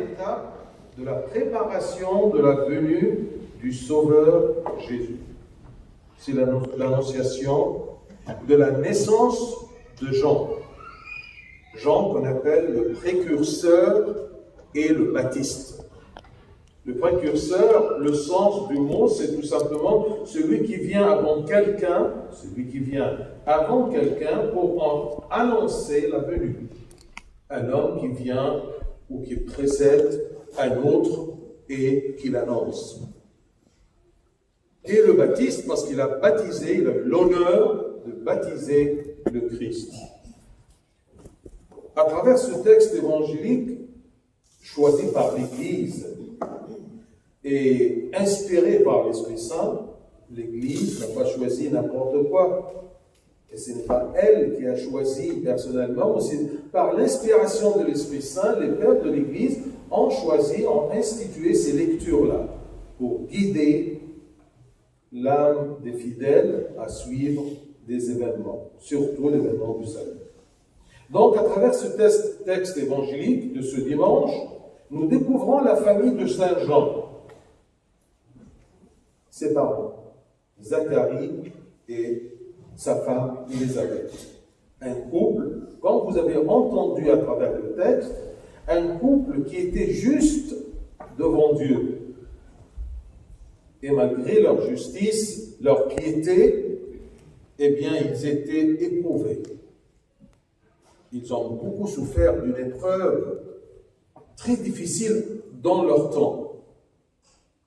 l'étape de la préparation de la venue du Sauveur Jésus. C'est l'annonciation de la naissance de Jean. Jean qu'on appelle le précurseur et le baptiste. Le précurseur, le sens du mot, c'est tout simplement celui qui vient avant quelqu'un, pour en annoncer la venue. Un homme qui vient ou qui précède un autre et qui l'annonce. Et le baptiste, parce qu'il a baptisé, il a l'honneur de baptiser le Christ. À travers ce texte évangélique, choisi par l'Église et inspiré par l'Esprit Saint, l'Église n'a pas choisi n'importe quoi. Et ce n'est pas elle qui a choisi personnellement, mais c'est par l'inspiration de l'Esprit Saint, les pères de l'Église ont institué ces lectures-là pour guider l'âme des fidèles à suivre des événements, surtout l'événement du salut. Donc, à travers ce texte évangélique de ce dimanche, nous découvrons la famille de Saint Jean, ses parents, Zacharie et sa femme Élisabeth. Un couple, comme vous avez entendu à travers le texte, un couple qui était juste devant Dieu. Et malgré leur justice, leur piété, eh bien, ils étaient éprouvés. Ils ont beaucoup souffert d'une épreuve très difficile dans leur temps.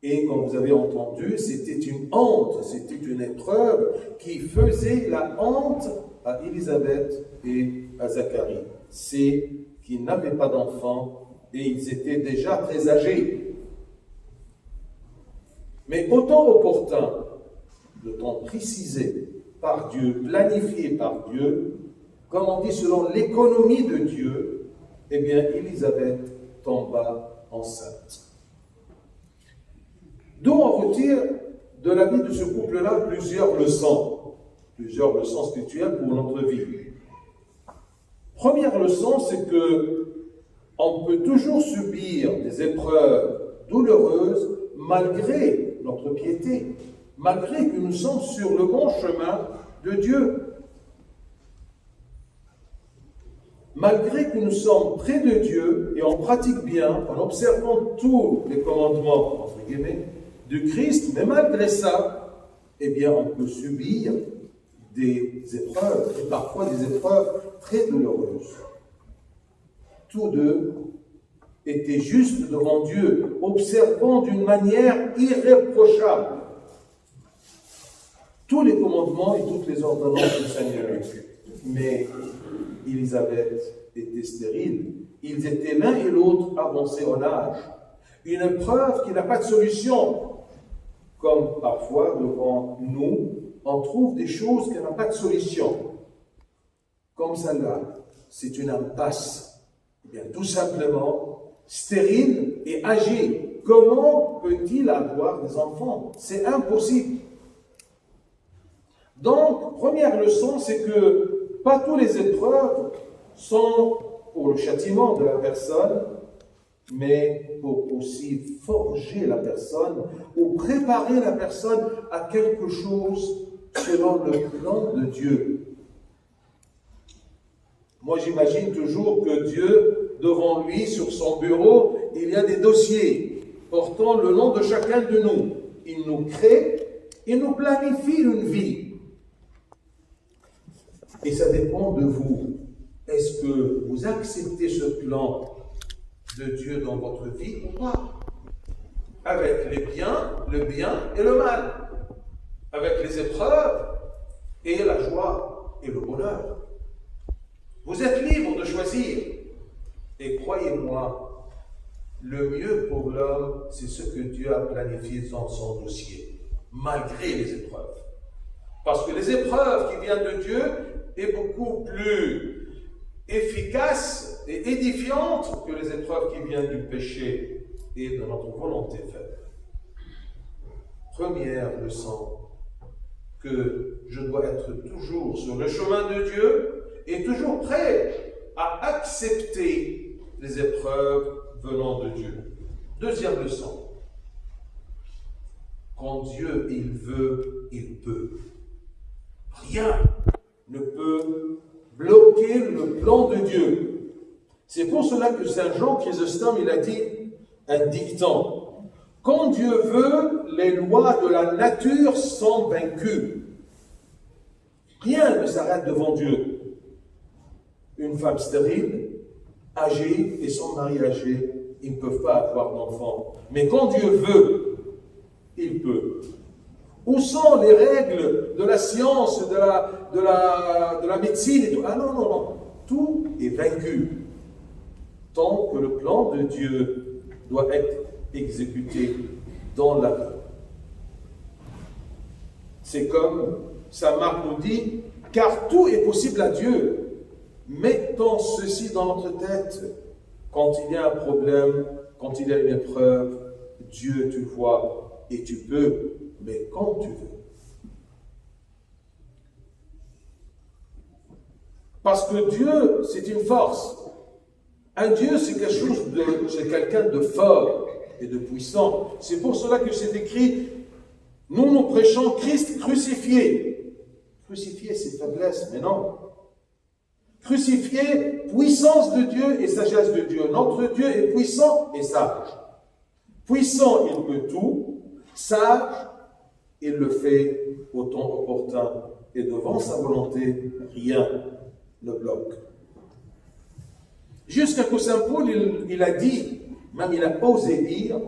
Et comme vous avez entendu, c'était une honte, c'était une épreuve qui faisait la honte à Élisabeth et à Zacharie. C'est qu'ils n'avaient pas d'enfants et ils étaient déjà très âgés. Mais au temps opportun, le temps précisé par Dieu, planifié par Dieu, comme on dit selon l'économie de Dieu, eh bien, Élisabeth tomba enceinte. D'où on retire de la vie de ce couple-là plusieurs leçons spirituelles pour notre vie. Première leçon, c'est que on peut toujours subir des épreuves douloureuses malgré notre piété, malgré que nous sommes sur le bon chemin de Dieu. Malgré que nous sommes près de Dieu et on pratique bien, en observant tous les commandements, entre guillemets, du Christ, mais malgré ça, eh bien, on peut subir des épreuves, et parfois des épreuves très douloureuses. Tous deux étaient justes devant Dieu, observant d'une manière irréprochable tous les commandements et toutes les ordonnances du Seigneur. Mais Élisabeth était stérile. Ils étaient l'un et l'autre avancés en âge. Une épreuve qui n'a pas de solution. Comme parfois, devant nous, on trouve des choses qui n'ont pas de solution. Comme celle-là, c'est une impasse. Eh bien, tout simplement, stérile et âgé. Comment peut-il avoir des enfants? C'est impossible. Donc, première leçon, c'est que pas toutes les épreuves sont pour le châtiment de la personne, mais pour aussi forger la personne ou préparer la personne à quelque chose selon le plan de Dieu. Moi, j'imagine toujours que Dieu, devant lui, sur son bureau, il y a des dossiers portant le nom de chacun de nous. Il nous crée, il nous planifie une vie. Et ça dépend de vous. Est-ce que vous acceptez ce plan de Dieu dans votre vie ou pas? Avec le bien et le mal. Avec les épreuves et la joie et le bonheur. Vous êtes libre de choisir. Et croyez-moi, le mieux pour l'homme, c'est ce que Dieu a planifié dans son dossier, malgré les épreuves. Parce que les épreuves qui viennent de Dieu est beaucoup plus efficace et édifiante que les épreuves qui viennent du péché et de notre volonté faible. Première leçon, que je dois être toujours sur le chemin de Dieu et toujours prêt à accepter les épreuves venant de Dieu. Deuxième leçon. Quand Dieu, il veut, il peut. Rien ne peut bloquer le plan de Dieu. C'est pour cela que Saint Jean Chrysostome, il a dit un dicton. Quand Dieu veut, les lois de la nature sont vaincues. Rien ne s'arrête devant Dieu. Une femme stérile, âgée et son mari âgé, ils ne peuvent pas avoir d'enfant. Mais quand Dieu veut, il peut. Où sont les règles de la science, de la médecine et tout? Ah non, non, non. Tout est vaincu. Tant que le plan de Dieu doit être exécuté dans la vie. C'est comme Saint Marc nous dit, car tout est possible à Dieu. Mettons ceci dans notre tête. Quand il y a un problème, quand il y a une épreuve, Dieu, tu vois, et tu peux, mais quand tu veux. Parce que Dieu, c'est une force. Un Dieu, c'est quelque chose c'est quelqu'un de fort et de puissant. C'est pour cela que c'est écrit, nous prêchons Christ crucifié. Crucifié, c'est faiblesse, mais non. Crucifié, puissance de Dieu et sagesse de Dieu. Notre Dieu est puissant et sage. Puissant, il peut tout. Sage, il le fait au temps opportun. Et devant sa volonté, rien ne bloque. Jusqu'à que Saint Paul, il a dit, même il a osé dire,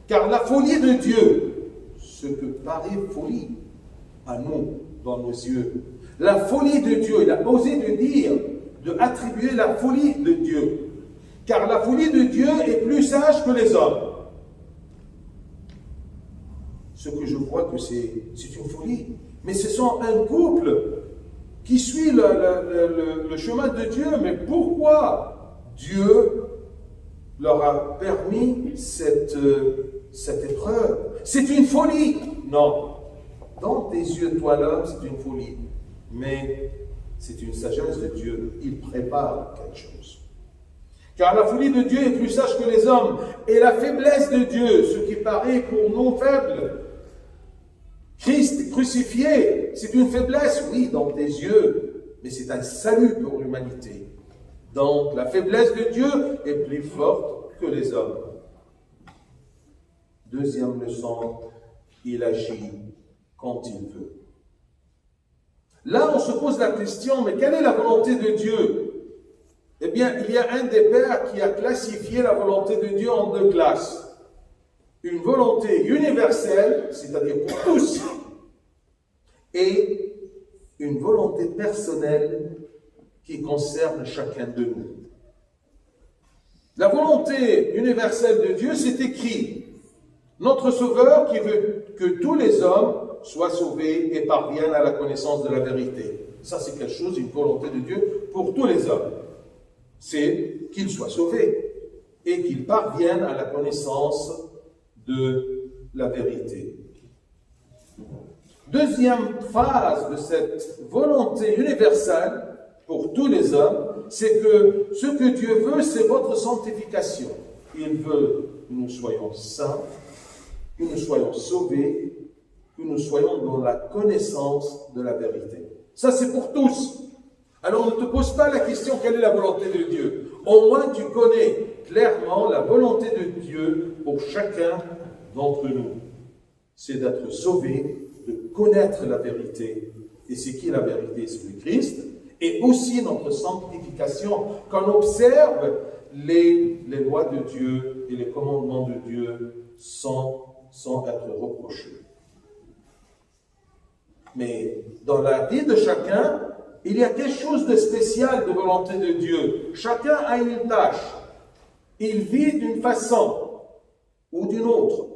car la folie de Dieu, ce que paraît folie à nous, dans nos yeux, la folie de Dieu, il a osé de dire, de attribuer la folie de Dieu, car la folie de Dieu est plus sage que les hommes. Ce que je vois que c'est une folie. Mais ce sont un couple qui suit le chemin de Dieu. Mais pourquoi Dieu leur a permis cette épreuve? C'est une folie. Non. Dans tes yeux, toi l'homme, c'est une folie. Mais c'est une sagesse de Dieu. Il prépare quelque chose. Car la folie de Dieu est plus sage que les hommes. Et la faiblesse de Dieu, ce qui paraît pour nous faible, Christ crucifié, c'est une faiblesse, oui, dans tes yeux, mais c'est un salut pour l'humanité. Donc, la faiblesse de Dieu est plus forte que les hommes. Deuxième leçon, il agit quand il veut. Là, on se pose la question, mais quelle est la volonté de Dieu? Eh bien, il y a un des pères qui a classifié la volonté de Dieu en deux classes. Une volonté universelle, c'est-à-dire pour tous, et une volonté personnelle qui concerne chacun de nous. La volonté universelle de Dieu, c'est écrit, notre Sauveur qui veut que tous les hommes soient sauvés et parviennent à la connaissance de la vérité. Ça, c'est quelque chose, une volonté de Dieu pour tous les hommes. C'est qu'ils soient sauvés et qu'ils parviennent à la connaissance de la vérité. Deuxième phase de cette volonté universelle pour tous les hommes, c'est que ce que Dieu veut, c'est votre sanctification. Il veut que nous soyons saints, que nous soyons sauvés, que nous soyons dans la connaissance de la vérité. Ça, c'est pour tous. Alors, ne te pose pas la question, quelle est la volonté de Dieu? Au moins, tu connais clairement la volonté de Dieu pour chacun d'entre nous. C'est d'être sauvé, de connaître la vérité. Et c'est qui la vérité? C'est le Christ. Et aussi notre sanctification, qu'on observe les lois de Dieu et les commandements de Dieu sans être reprochés. Mais dans la vie de chacun, il y a quelque chose de spécial de volonté de Dieu. Chacun a une tâche. Il vit d'une façon ou d'une autre.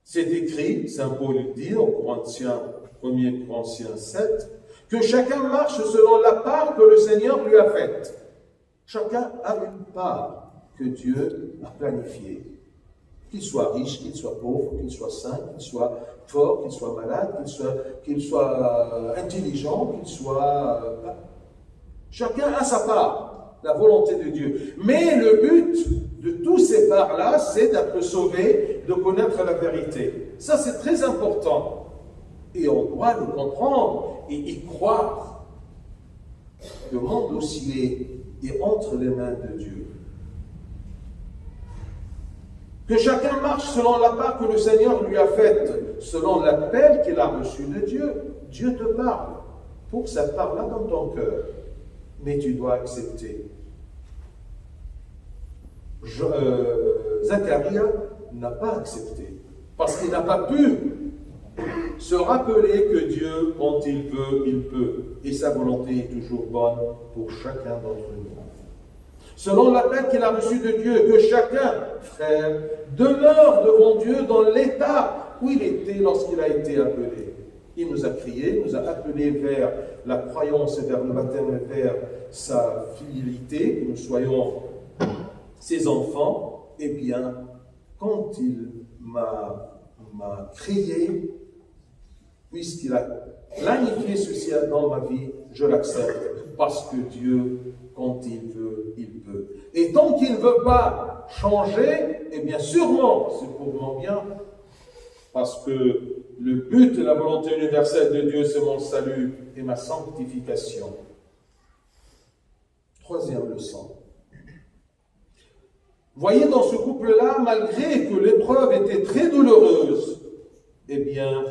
C'est écrit, Saint Paul dit en Corinthiens, 1 Corinthiens 7, que chacun marche selon la part que le Seigneur lui a faite. Chacun a une part que Dieu a planifiée. Qu'il soit riche, qu'il soit pauvre, qu'il soit saint, qu'il soit fort, qu'il soit malade, qu'il soit intelligent, qu'il soit... Chacun a sa part. la volonté de Dieu. Mais le but de tous ces parts-là, c'est d'être sauvé, de connaître la vérité. Ça, c'est très important. Et on doit le comprendre et y croire. Le monde aussi est entre les mains de Dieu. Que chacun marche selon la part que le Seigneur lui a faite, selon l'appel qu'il a reçu de Dieu. Dieu te parle pour cette part-là dans ton cœur. Mais tu dois accepter. Zacharie n'a pas accepté, parce qu'il n'a pas pu se rappeler que Dieu, quand il veut, il peut, et sa volonté est toujours bonne pour chacun d'entre nous. Selon l'appel qu'il a reçu de Dieu, que chacun, frère, demeure devant Dieu dans l'état où il était lorsqu'il a été appelé. Il nous a crié, nous a appelés vers la croyance et vers le baptême, vers sa fidélité, que nous soyons ses enfants. Eh bien, quand il m'a crié, puisqu'il a planifié ceci dans ma vie, je l'accepte, parce que Dieu, quand il veut, il peut. Et tant qu'il ne veut pas changer, eh bien sûrement, c'est pour mon bien, parce que le but de la volonté universelle de Dieu, c'est mon salut et ma sanctification. Troisième leçon. Voyez, dans ce couple-là, malgré que l'épreuve était très douloureuse, eh bien,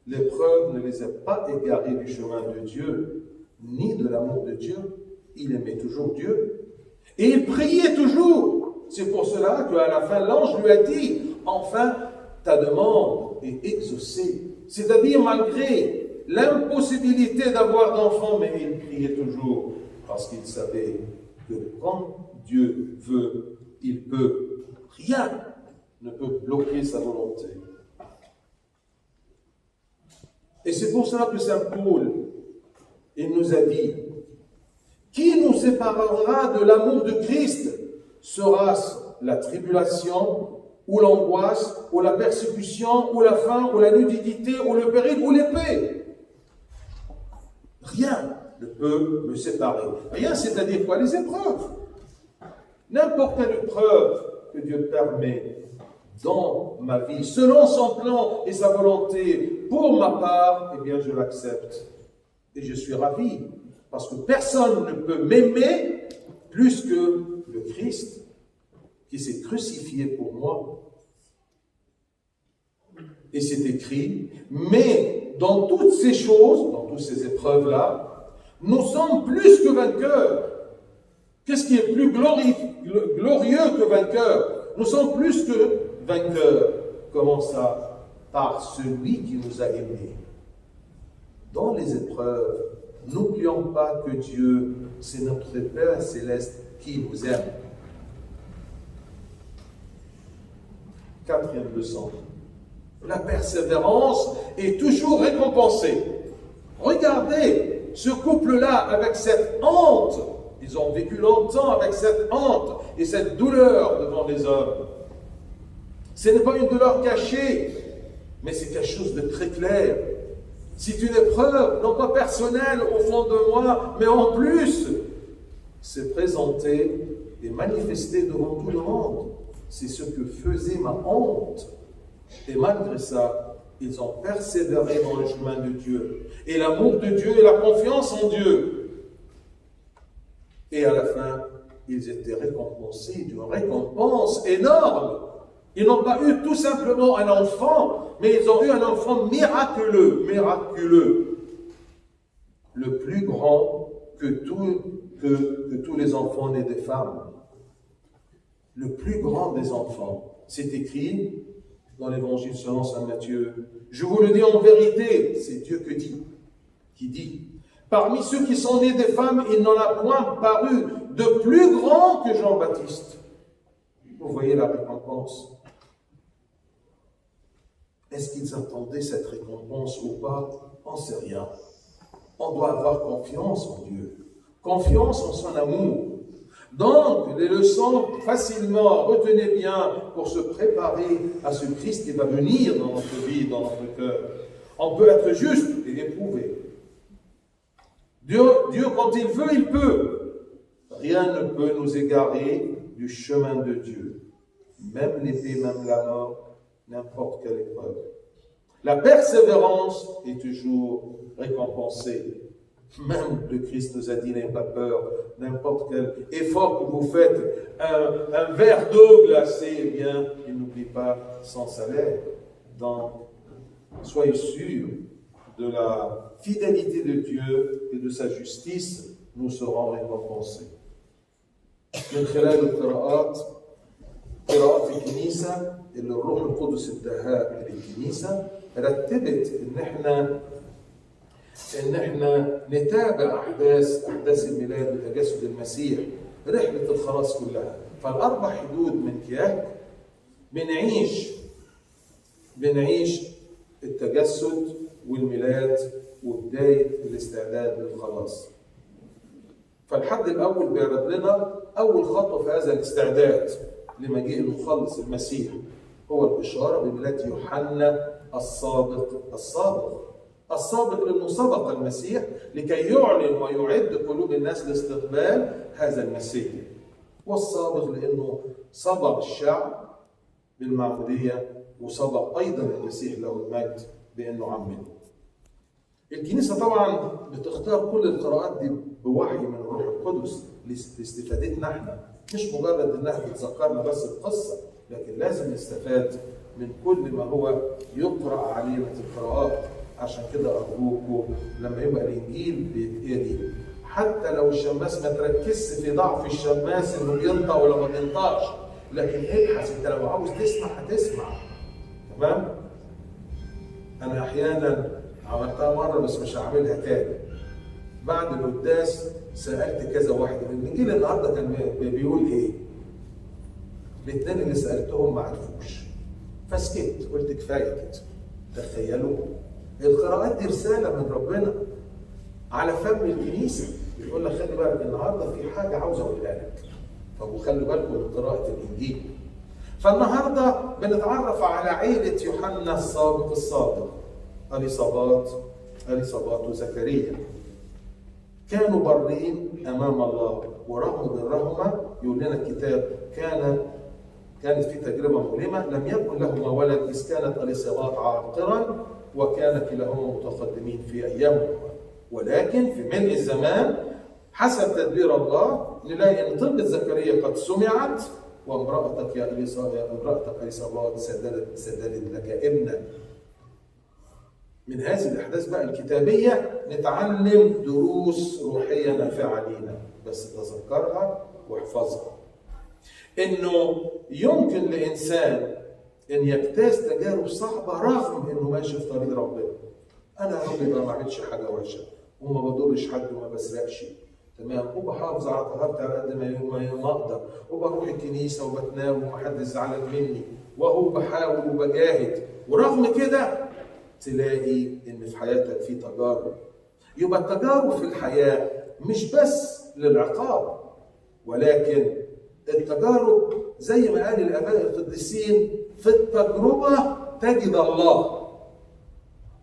l'épreuve ne les a pas égarés du chemin de Dieu, ni de l'amour de Dieu. Il aimait toujours Dieu. Et il priait toujours. C'est pour cela qu'à la fin, l'ange lui a dit, enfin, ta demande est exaucée. C'est-à-dire, malgré l'impossibilité d'avoir d'enfants, mais il priait toujours, parce qu'il savait que quand Dieu veut, il peut. Rien ne peut bloquer sa volonté. Et c'est pour cela que Saint Paul, il nous a dit, qui nous séparera de l'amour de Christ? Sera-ce la tribulation, ou l'angoisse, ou la persécution, ou la faim, ou la nudité, ou le péril, ou l'épée? Rien ne peut me séparer. Rien, c'est-à-dire quoi? Les épreuves. N'importe quelle épreuve que Dieu permet dans ma vie, selon son plan et sa volonté, pour ma part, eh bien je l'accepte. Et je suis ravi, parce que personne ne peut m'aimer plus que le Christ, qui s'est crucifié pour moi. Et c'est écrit, mais dans toutes ces choses, dans toutes ces épreuves-là, nous sommes plus que vainqueurs. Qu'est-ce qui est plus glorieux que vainqueur? Nous sommes plus que vainqueurs. Comment ça? Par celui qui nous a aimés. Dans les épreuves, n'oublions pas que Dieu, c'est notre Père céleste qui nous aime. Quatrième leçon. La persévérance est toujours récompensée. Regardez ce couple-là avec cette honte. Ils ont vécu longtemps avec cette honte et cette douleur devant les hommes. Ce n'est pas une douleur cachée, mais c'est quelque chose de très clair. C'est une épreuve, non pas personnelle au fond de moi, mais en plus, c'est présenté et manifesté devant tout le monde. C'est ce que faisait ma honte. Et malgré ça, ils ont persévéré dans le chemin de Dieu. Et l'amour de Dieu et la confiance en Dieu. Et à la fin, ils étaient récompensés d'une récompense énorme. Ils n'ont pas eu tout simplement un enfant, mais ils ont eu un enfant miraculeux, le plus grand que tous les enfants nés des femmes. Le plus grand des enfants. C'est écrit dans l'évangile selon saint Matthieu. Je vous le dis en vérité, c'est Dieu qui dit. Parmi ceux qui sont nés des femmes, il n'en a point paru de plus grand que Jean-Baptiste. Vous voyez la récompense. Est-ce qu'ils attendaient cette récompense ou pas? On ne sait rien. On doit avoir confiance en Dieu, confiance en son amour. Donc, les leçons, facilement, retenez bien pour se préparer à ce Christ qui va venir dans notre vie, dans notre cœur. On peut être juste et éprouvé. Dieu, quand il veut, il peut. Rien ne peut nous égarer du chemin de Dieu. Même l'épée, même la mort, n'importe quelle épreuve. La persévérance est toujours récompensée. Même le Christ nous a dit, n'ayez pas peur, n'importe quel effort que vous faites, un verre d'eau glacée, eh bien, il n'oublie pas son salaire. Donc, soyez sûrs de la fidélité de Dieu et de sa justice, nous serons récompensés. من خلال قراءات الكنيسة اللي الروح القدس اداها للكنيسة رتبت ان احنا نتابع احداث الميلاد وتجسد المسيح، رحلة الخلاص كلها. فالاربع حدود من كياك بنعيش التجسد والميلاد وبداية الاستعداد للخلاص. فالحد الأول بيعرض لنا أول خطوة في هذا الاستعداد لمجيء المخلص المسيح، هو الإشارة بميلاد يوحنا السابق لأنه سبق المسيح لكي يعلن ويعد قلوب الناس لاستقبال هذا المسيح. والسابق لأنه سبق الشعب بالمعمودية وسبق أيضا المسيح له المجد بأنه عمله. الكنيسة طبعا بتختار كل القراءات دي بوحي من الروح القدس لاستفادتنا احنا، مش مجرد انها بتذكرنا بس القصة، لكن لازم نستفاد من كل ما هو يقرأ علينا في القراءات. عشان كده أرجوكم لما يبقى الإنجيل بيتقري حتى لو الشماس ما تركزش في ضعف الشماس انه بينطق ولا ما بينطقش، لكن ابحث، انت لو عاوز تسمع هتسمع. تمام؟ أنا أحيانا عملتها مرة بس مش هعملها تاني. بعد القداس سألت كذا واحد، الإنجيل النهارده كان بيقول إيه؟ الاثنين اللي سألتهم ما عرفوش. فسكت، قلت كفاية كده. تخيلوا القراءات دي رسالة من ربنا على فم الكنيسة، بيقول لك خلي بالك النهارده في حاجة عاوز أقولها لك. طب وخلي بالكم من قراءة الإنجيل. فالنهارده بنتعرف على عيلة يوحنا السابق أليصابات وزكريا. كانوا برين أمام الله، ورغم برهما يقول لنا الكتاب كانت في تجربة مؤلمة، لم يكن لهما ولد إذ كانت أليصابات عاقرا وكان كلاهما متقدمين في أيامهما. ولكن في ملء الزمان حسب تدبير الله نلاقي أن طلبة زكريا قد سمعت، وامرأتك يا أليصابات سددت لك ابنا. من هذه الأحداث بقى الكتابية نتعلم دروس روحية نافعة لينا، بس تذكرها واحفظها. إنه يمكن لإنسان إن يجتاز تجارب صعبة رغم إنه ماشي في طريق ربنا. أنا يا رب ما بعملش حاجة وحشة وما بضرش حد وما بسرقش، تمام، وبحافظ على طهارتي على قد ما أقدر، وبروح الكنيسة وبتناول ومحدش زعلان مني، وهو بحاول وبجاهد، ورغم كده تلاقي ان في حياتك في تجارب. يبقى التجارب في الحياة مش بس للعقاب، ولكن التجارب زي ما قال الآباء القديسين في التجربة تجد الله.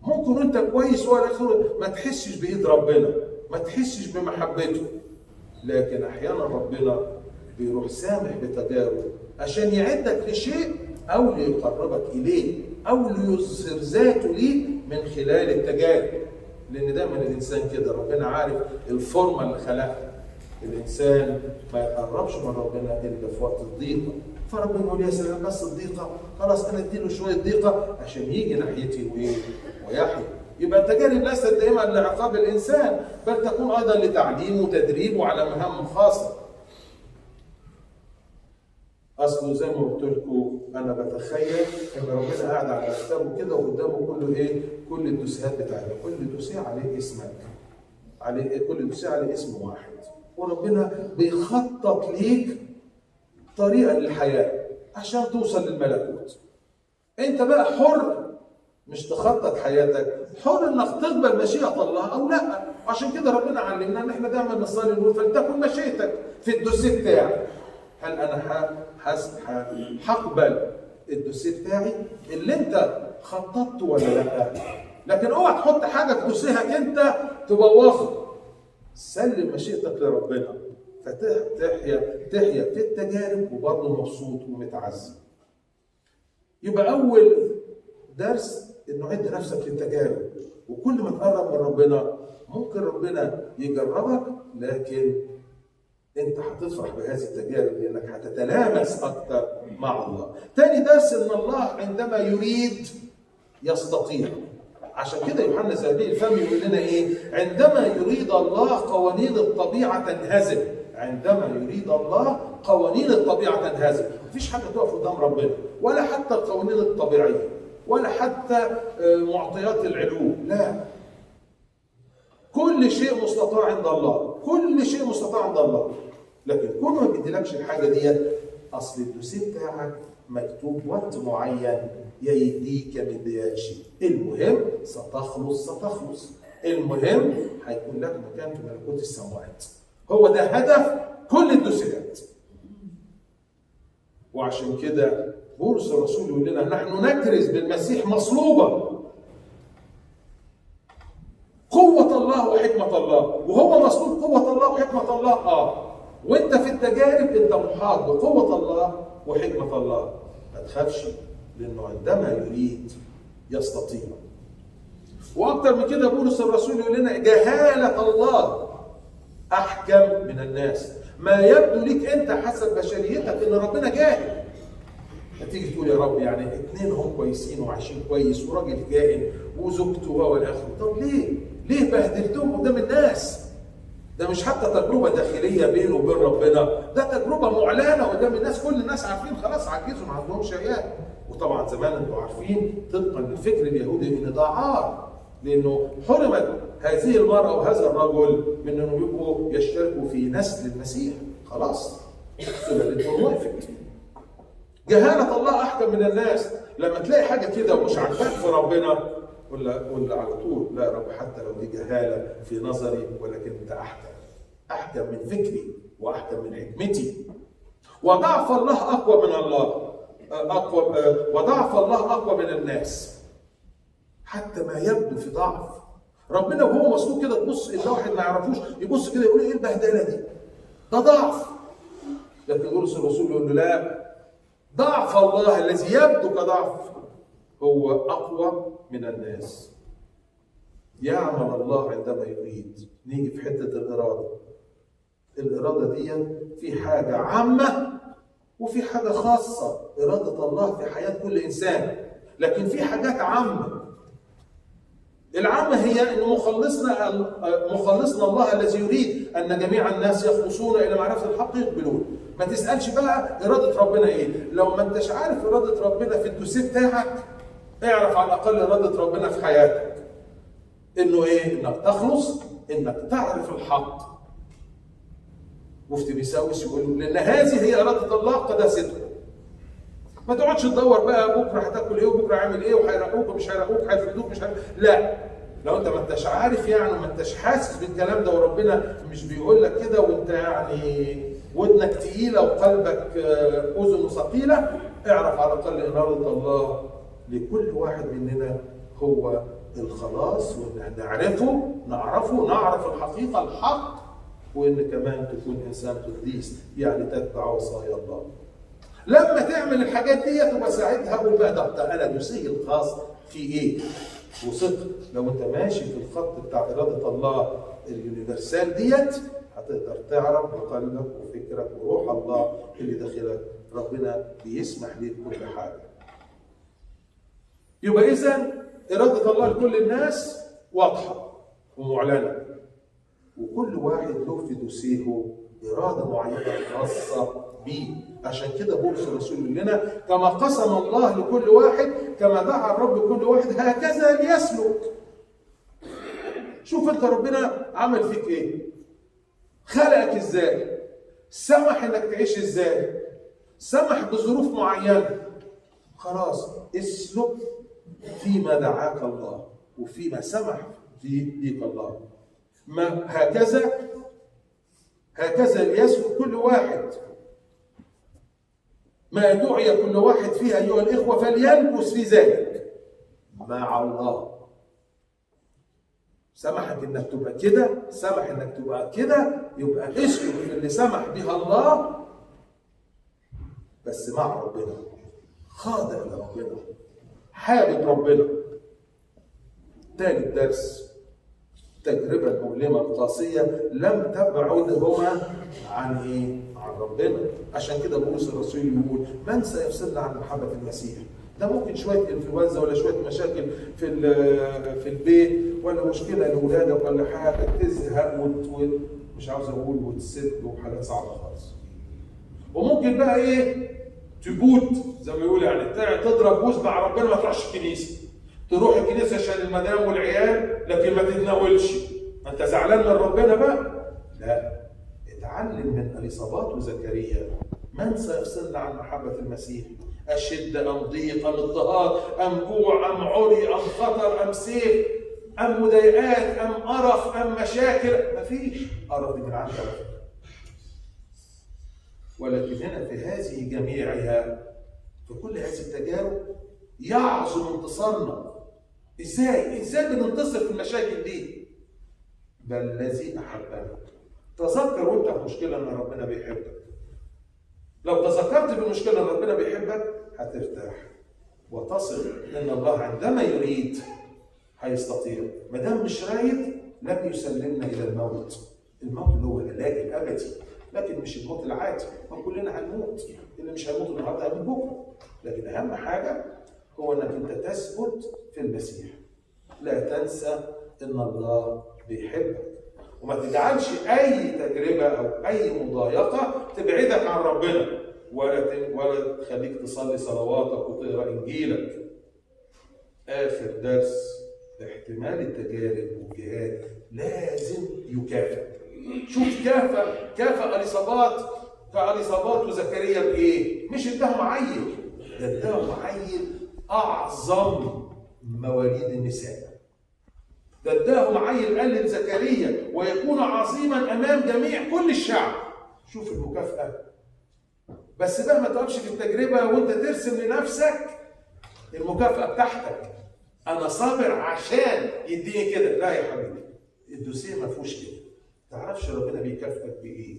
ممكن انت كويس والاخر ما تحسش بإيد ربنا، ما تحسش بمحبته، لكن احيانا ربنا بيروح سامح بتجارب عشان يعدك لشيء او ليقربك اليه او ليظهر ذاته ليك من خلال التجارب. لان دايما الانسان كده ربنا عارف الفورمه اللي خلقها. الانسان ما يقربش من ربنا الا في وقت الضيقه، فربنا يقول يا سلام بس الضيقه، خلاص انا اديله شويه ضيقه عشان يجي ناحيتي ويحيى. يبقى التجارب ليست دائما لعقاب الانسان، بل تكون ايضا لتعليمه وتدريبه على مهام خاصه. اصله زي ما قلت لكم انا بتخيل ان ربنا قاعد على كتابه كده وقدامه كله ايه؟ كل الدوسيات بتاعتنا، كل دوسيه عليه اسمك، عليه كل دوسيه عليه اسم واحد، وربنا بيخطط ليك طريقه للحياه عشان توصل للملكوت. انت بقى حر، مش تخطط حياتك، حر انك تقبل مشيئه الله او لا. عشان كده ربنا علمنا ان احنا دايما نصلي نقول فلتكن مشيئتك في الدوسيه بتاعي. هل انا هقبل الدوسيه بتاعي اللي انت خططته ولا لا؟ لكن اوعى تحط حاجه في دوسيهك انت تبوظه. سلم مشيئتك لربنا، تحيا في التجارب وبرضه مبسوط ومتعزي. يبقى أول درس إنه عد نفسك للتجارب، وكل ما تقرب من ربنا ممكن ربنا يجربك، لكن أنت هتفرح بهذه التجارب لأنك هتتلامس أكثر مع الله. تاني درس إن الله عندما يريد يستطيع. عشان كده يوحنا ذهبي الفم يقول لنا ايه؟ عندما يريد الله قوانين الطبيعه تنهزم. عندما يريد الله قوانين الطبيعه تنهزم. مفيش حاجه تقف قدام ربنا، ولا حتى القوانين الطبيعيه، ولا حتى معطيات العلوم، لا. كل شيء مستطاع عند الله، كل شيء مستطاع عند الله. لكن كل ما بيديلكش الحاجه ديت، اصل الدوسيه بتاعك مكتوب وقت معين، يا يديك يا ما يديكش. المهم ستخلص. المهم هيكون لك مكان في ملكوت السماوات. هو ده هدف كل الدوسيات. وعشان كده بولس الرسول يقول لنا نحن نكرز بالمسيح مصلوبا. قوة الله وحكمة الله، وهو مصلوب قوة الله وحكمة الله. وانت في التجارب انت محاط بقوة الله وحكمة الله. ما تخافش، لانه عندما يريد يستطيع. واكثر من كده بولس الرسول يقول لنا جهالة الله احكم من الناس. ما يبدو ليك انت حسب بشريتك ان ربنا جاهل. هتيجي تقول يا رب يعني اتنين هم كويسين وعايشين كويس وراجل جاهل وزوجته والاخر، طب ليه بهدلتهم قدام الناس؟ ده مش حتى تجربة داخلية بينه وبين ربنا، ده تجربة معلنة قدام الناس. كل الناس عارفين خلاص عجزوا، ما عندهمش عيال. وطبعا زمان انتوا عارفين طبقا للفكر اليهودي ان ده عار، لانه حرمت هذه المرأة وهذا الرجل من انهم يبقوا يشتركوا في نسل المسيح. خلاص سلالتهم وقفت. جهالة الله احكم من الناس. لما تلاقي حاجة كده ومش عاجباك في ربنا، قول على طول لا يا رب، حتى لو دي جهالة في نظري ولكن انت احكم من فكري واحكم من حكمتي. وضعف الله اقوى من الله، وضعف الله اقوى من الناس. حتى ما يبدو في ضعف ربنا وهو مصلوب كده، تبص اذا واحد ما يعرفوش يبص كده يقول ايه البهدله دي؟ ده ضعف. لكن بولس الرسول يقول له لا، ضعف الله الذي يبدو كضعف هو اقوى من الناس. يعمل الله عندما يريد. نيجي في حته الاراده دي في حاجه عامه وفي حاجه خاصه. اراده الله في حياه كل انسان، لكن في حاجات عامه. العامه هي ان مخلصنا الله الذي يريد ان جميع الناس يخلصون الى معرفه الحق يقبلون. ما تسالش بقى اراده ربنا ايه. لو ما انتش عارف اراده ربنا في الدوسيه بتاعك، اعرف على الاقل اراده ربنا في حياتك. انه ايه؟ انك تخلص، انك تعرف الحق. مفتي بيساوس يقول لان هذه هي اراده الله قداسته. ما تقعدش تدور بقى بكره هتاكل ايه وبكره عامل ايه وهيراقوك ومش هيراقوك هيفردوك مش لا. لو انت ما انتش عارف يعني، ما انتش حاسس بالكلام ده، وربنا مش بيقول لك كده وانت يعني ودنك تقيله وقلبك اذن ثقيله، اعرف على الاقل ان اراده الله لكل واحد مننا هو الخلاص، وان نعرف الحقيقه الحق، وان كمان تكون انسان قديس يعني تتبع وصايا الله. لما تعمل الحاجات دي تبقى ساعتها قول بقى ده انا دوسي الخاص في ايه؟ وثق لو انت ماشي في الخط بتاع اراده الله اليونيفرسال ديت، هتقدر تعرف بقلبك وفكرك وروح الله اللي داخلك ربنا بيسمح ليك كل حاجه. يبقى اذا اراده الله لكل الناس واضحه ومعلنه، وكل واحد له في دوسيه اراده معينه خاصه بيه. عشان كده بولس الرسول يقول لنا كما قسم الله لكل واحد، كما دعا الرب كل واحد هكذا ليسلك. شوف انت ربنا عمل فيك ايه، خلقك ازاي، سمح انك تعيش ازاي، سمح بظروف معينه. خلاص اسلك فيما دعاك الله وفيما سمح فيك الله. ما هكذا ليسلك كل واحد. ما دعي كل واحد فيها أيها الإخوة فليلبس في ذلك مع الله. سمحك إنك تبقى كده، سمح إنك تبقى كده، يبقى اسلك في اللي سمح بها الله، بس مع ربنا، خاضع لربنا، حابب ربنا. ثالث درس، التجربة المؤلمة القاسية لم تبعدهما عن ايه؟ عن ربنا. عشان كده بولس الرسول يقول: من سيفصلنا عن محبة المسيح؟ ده ممكن شوية انفلونزا ولا شوية مشاكل في البيت، ولا مشكلة لأولادك ولا حاجة تزهق مش عاوز أقول وتسد، وحاجات صعبة خالص. وممكن بقى إيه؟ تبوت زي ما يقول، يعني تضرب بوز مع ربنا، ما تروحش الكنيسة. تروح الكنيسة عشان المدام والعيال، لكن ما تتناولش. أنت زعلان من ربنا بقى؟ لا، اتعلم من اليصابات وزكريا: من سيفصلنا عن محبة المسيح؟ أشدة أم ضيق أم اضطهاد أم جوع أم عري أم خطر أم سيف أم مضايقات أم قرف أم مشاكل؟ مفيش. قرف دي من عند ربنا. ولكن هنا في هذه جميعها، في كل هذه التجارب يعظم انتصارنا. ازاي بننتصر في المشاكل دي؟ بل الذي احبنا. تذكر وانت في مشكله ان ربنا بيحبك. لو تذكرت في المشكله ان ربنا بيحبك هترتاح وتصل ان الله عندما يريد هيستطيع. ما دام مش رايد لم يسلمنا الى الموت. الموت اللي هو العلاج الابدي، لكن مش الموت العادي. ما كلنا هنموت، اللي مش هيموت النهارده هيموت بكره. لكن اهم حاجه هو انك انت تثبت في المسيح. لا تنسى ان الله بيحبك، وما تجعلش اي تجربه او اي مضايقه تبعدك عن ربنا، ولا تخليك تصلي صلواتك وتقرا انجيلك. اخر درس: احتمال التجارب والجهاد لازم يكافئ. شوف كافئ اليصابات وزكريا بايه؟ مش اداهم عيل، ده اداهم عيل اعظم مواليد النساء. ده اداهم عيل قال لزكريا: ويكون عظيما امام جميع كل الشعب. شوف المكافاه. بس بقى ما تقفش في التجربه وانت ترسم لنفسك المكافاه بتاعتك: انا صابر عشان يديني كده. لا يا حبيبي، الدوسيه ما فيهوش كده. ما تعرفش ربنا بيكافئك بايه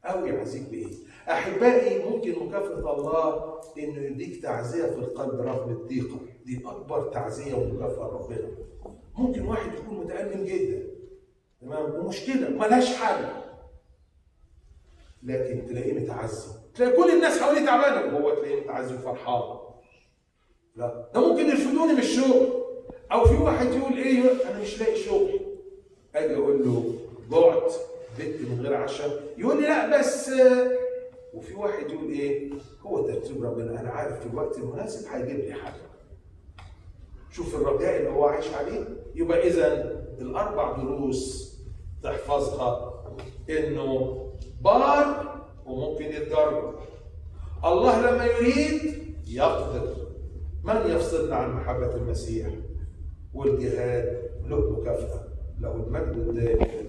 او يعزيك بايه. احبائي، ممكن مكافاه الله انه يديك تعزيه في القلب رغم الضيقه. دي اكبر تعزيه ومكافاه ربنا. ممكن واحد يكون متألم جدا، تمام، ومشكله ملهاش حل، لكن تلاقيه متعزي. تلاقي كل الناس حواليه تعبانه وهو تلاقيه متعزي وفرحان. لا، ده ممكن يرفضوني من الشغل، او في واحد يقول ايه: انا مش لاقي شغل. اجي اقول له: بعت بنت من غير عشاء، يقول لي: لا بس. وفي واحد يقول ايه: هو ترتيب ربنا، انا عارف في الوقت المناسب هيجيب لي حاجه. شوف الرجاء اللي هو عايش عليه. يبقى اذا الاربع دروس تحفظها: انه بار وممكن يتجرب. الله لما يريد يقدر. من يفصلنا عن محبة المسيح؟ والجهاد له مكافأة، له المجد الدائم.